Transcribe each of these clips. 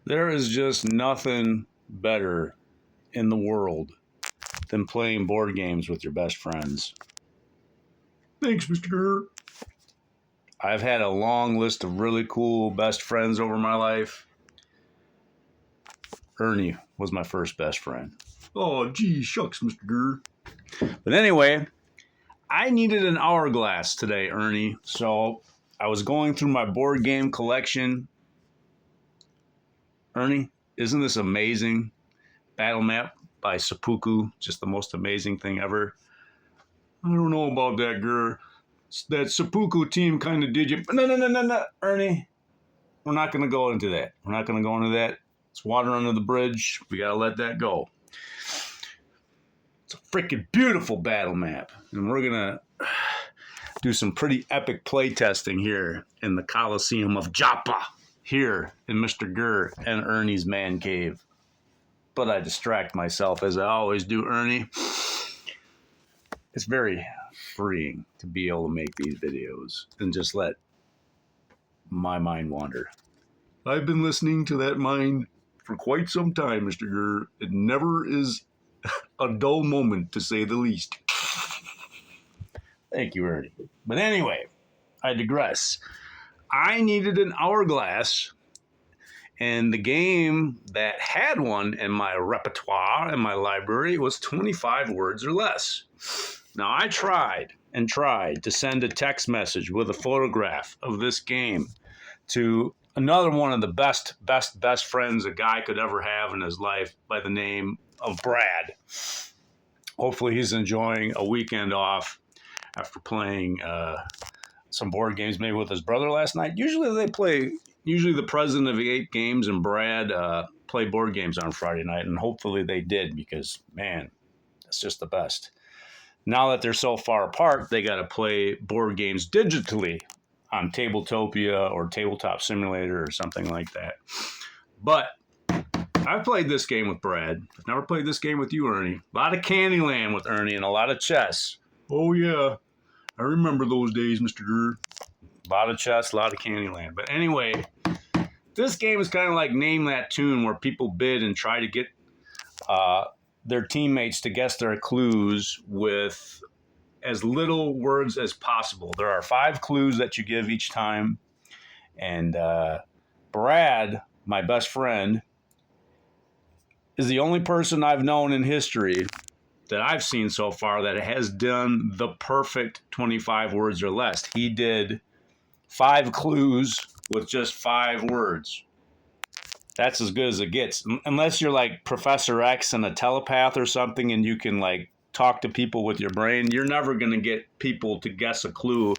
There is just nothing better in the world than playing board games with your best friends. Thanks, Mr. Grrr. I've had a long list of really cool best friends over my life. Ernie was my first best friend. Oh, gee, shucks, Mr. Grrr. But anyway, I needed an hourglass today, Ernie. So I was going through my board game collection. Ernie, isn't this amazing? Battle map by CZEPEKU, just the most amazing thing ever. I don't know about that, Grrr. That CZEPEKU team kind of did you. No, Ernie. We're not going to go into that. It's water under the bridge. We got to let that go. It's a freaking beautiful battle map. And we're going to do some pretty epic play testing here in the Coliseum of Joppa, here in Mr. Grrr and Ernie's man cave. But I distract myself as I always do, Ernie. It's very freeing to be able to make these videos and just let my mind wander. I've been listening to that mind for quite some time, Mr. Grrr. It never is a dull moment, to say the least. Thank you, Ernie. But anyway, I digress. I needed an hourglass, and the game that had one in my repertoire, in my library, was 25 words or less. Now, I tried to send a text message with a photograph of this game to another one of the best friends a guy could ever have in his life by the name of Brad. Hopefully he's enjoying a weekend off after playing some board games maybe with his brother last night. Usually the president of the 8 games and Brad play board games on Friday night, and hopefully they did because, man, that's just the best. Now that they're so far apart, they got to play board games digitally on Tabletopia or Tabletop Simulator or something like that. But I've played this game with Brad. I've never played this game with you, Ernie. A lot of Candyland with Ernie and a lot of chess. Oh, yeah. I remember those days, Mr. Grrr. A lot of chess, a lot of Candyland. But anyway, this game is kind of like Name That Tune, where people bid and try to get their teammates to guess their clues with as little words as possible. There are 5 clues that you give each time. And Brad, my best friend, is the only person I've known in history that I've seen so far that has done the perfect 25 words or less. He did 5 clues with just 5 words. That's as good as it gets. Unless you're like Professor X and a telepath or something and you can like talk to people with your brain, you're never going to get people to guess a clue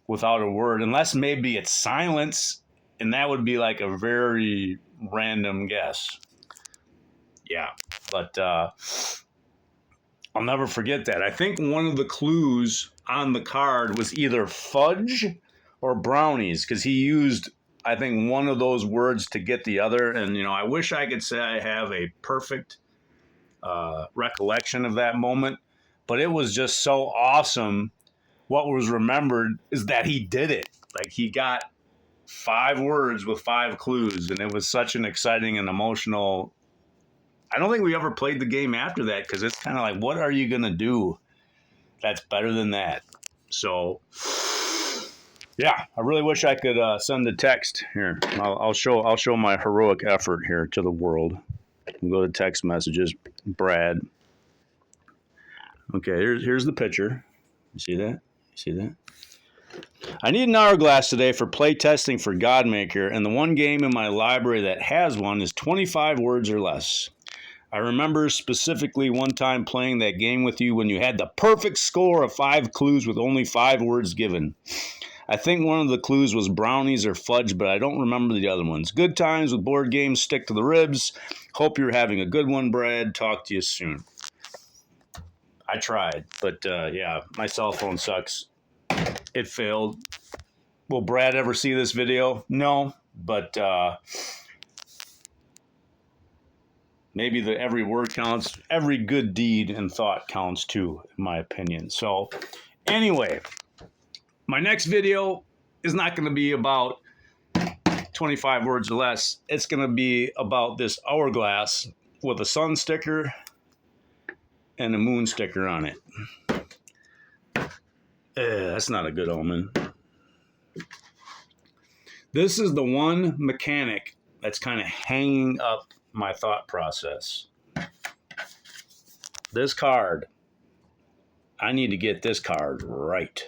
without a word. Unless maybe it's silence, and that would be like a very random guess. Yeah, but I'll never forget that. I think one of the clues on the card was either fudge or brownies, because he used, I think, one of those words to get the other. And, I wish I could say I have a perfect recollection of that moment, but it was just so awesome. What was remembered is that he did it. Like, he got 5 words with 5 clues, and it was such an exciting and emotional. I don't think we ever played the game after that, because it's kind of like, what are you going to do that's better than that? So, yeah, I really wish I could send a text here. I'll show my heroic effort here to the world. We'll go to text messages. Brad. Okay, here's the picture. You see that? I need an hourglass today for play testing for Godmaker, and the one game in my library that has one is 25 words or less. I remember specifically one time playing that game with you when you had the perfect score of 5 clues with only 5 words given. I think one of the clues was brownies or fudge, but I don't remember the other ones. Good times with board games, stick to the ribs. Hope you're having a good one, Brad. Talk to you soon. I tried, but yeah, my cell phone sucks. It failed. Will Brad ever see this video? No, but maybe every word counts. Every good deed and thought counts too, in my opinion. So anyway, my next video is not going to be about 25 words or less, it's going to be about this hourglass with a sun sticker and a moon sticker on it. That's not a good omen. This is the one mechanic that's kind of hanging up my thought process. This card, I need to get this card right.